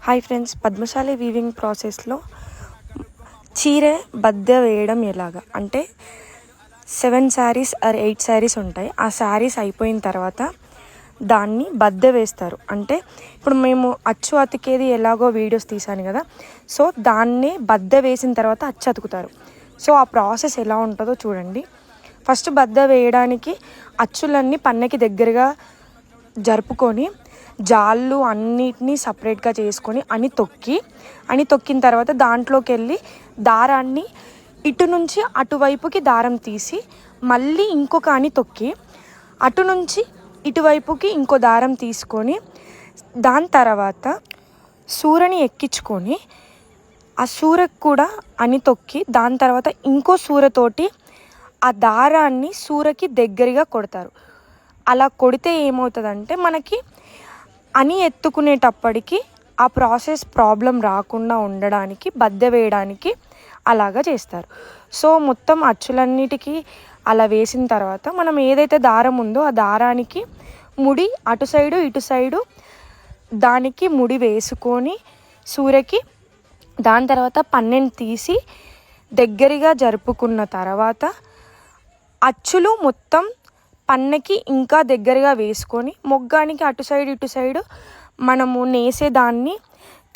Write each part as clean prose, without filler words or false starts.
Hi friends, Padmashali weaving ప్రాసెస్లో చీర బద్దె వేయడం ఎలాగా అంటే 7 శారీస్ ఆర్ 8 శారీస్ ఉంటాయి. ఆ శారీస్ అయిపోయిన తర్వాత దాన్ని బద్దె వేస్తారు. అంటే ఇప్పుడు మేము అచ్చు అతికేది ఎలాగో వీడియోస్ తీసాను కదా, సో దాన్ని బద్దె వేసిన తర్వాత అచ్చు అతుకుతారు. సో ఆ ప్రాసెస్ ఎలా ఉంటుందో చూడండి. ఫస్ట్ బద్దె వేయడానికి అచ్చులన్నీ పన్నెకి దగ్గరగా జరుపుకొని జాళ్ళు అన్నిటినీ సపరేట్గా చేసుకొని అని తొక్కిన తర్వాత దాంట్లోకి వెళ్ళి దారాన్ని ఇటు నుంచి అటువైపుకి దారం తీసి మళ్ళీ ఇంకొక అని తొక్కి అటు నుంచి ఇటువైపుకి ఇంకో దారం తీసుకొని దాని తర్వాత సూరని ఎక్కించుకొని ఆ సూరకు కూడా అని తొక్కి దాని తర్వాత ఇంకో సూరతోటి ఆ దారాన్ని సూరకి దగ్గరగా కొడతారు. అలా కొడితే ఏమవుతుందంటే మనకి అని ఎత్తుకునేటప్పటికి ఆ ప్రాబ్లం రాకుండా ఉండడానికి బద్దె వేయడానికి అలాగా చేస్తారు. సో మొత్తం అచ్చులన్నిటికీ అలా వేసిన తర్వాత మనం ఏదైతే దారం ఉందో ఆ దారానికి ముడి అటు సైడు ఇటు సైడు దానికి ముడి వేసుకొని సూరకి దాని తర్వాత పన్నెని తీసి దగ్గరగా జరుపుకున్న తర్వాత అచ్చులు మొత్తం పన్నెకి ఇంకా దగ్గరగా వేసుకొని మొగ్గానికి అటు సైడ్ ఇటు సైడు మనము నేసేదాన్ని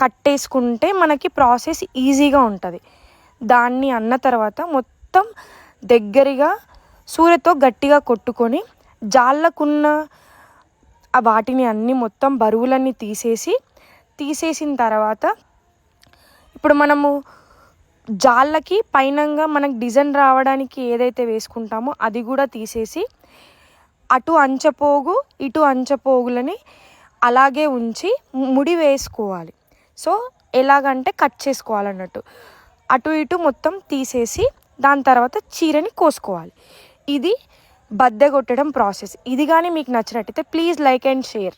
కట్టేసుకుంటే మనకి ప్రాసెస్ ఈజీగా ఉంటుంది. దాన్ని అన్న తర్వాత మొత్తం దగ్గరగా సూరతో గట్టిగా కొట్టుకొని జాళ్ళకున్న వాటిని అన్నీ మొత్తం బరువులన్నీ తీసేసిన తర్వాత ఇప్పుడు మనము జాళ్ళకి పైనంగా మనకు డిజైన్ రావడానికి ఏదైతే వేసుకుంటామో అది కూడా తీసేసి అటు అంచపోగు ఇటు అంచపోగులని అలాగే ఉంచి ముడి వేసుకోవాలి. సో ఎలాగంటే కట్ చేసుకోవాలన్నట్టు అటు ఇటు మొత్తం తీసేసి దాని తర్వాత చీరని కోసుకోవాలి. ఇది బద్దె కొట్టడం ప్రాసెస్. ఇది కానీ మీకు నచ్చినట్టయితే ప్లీజ్ లైక్ అండ్ షేర్.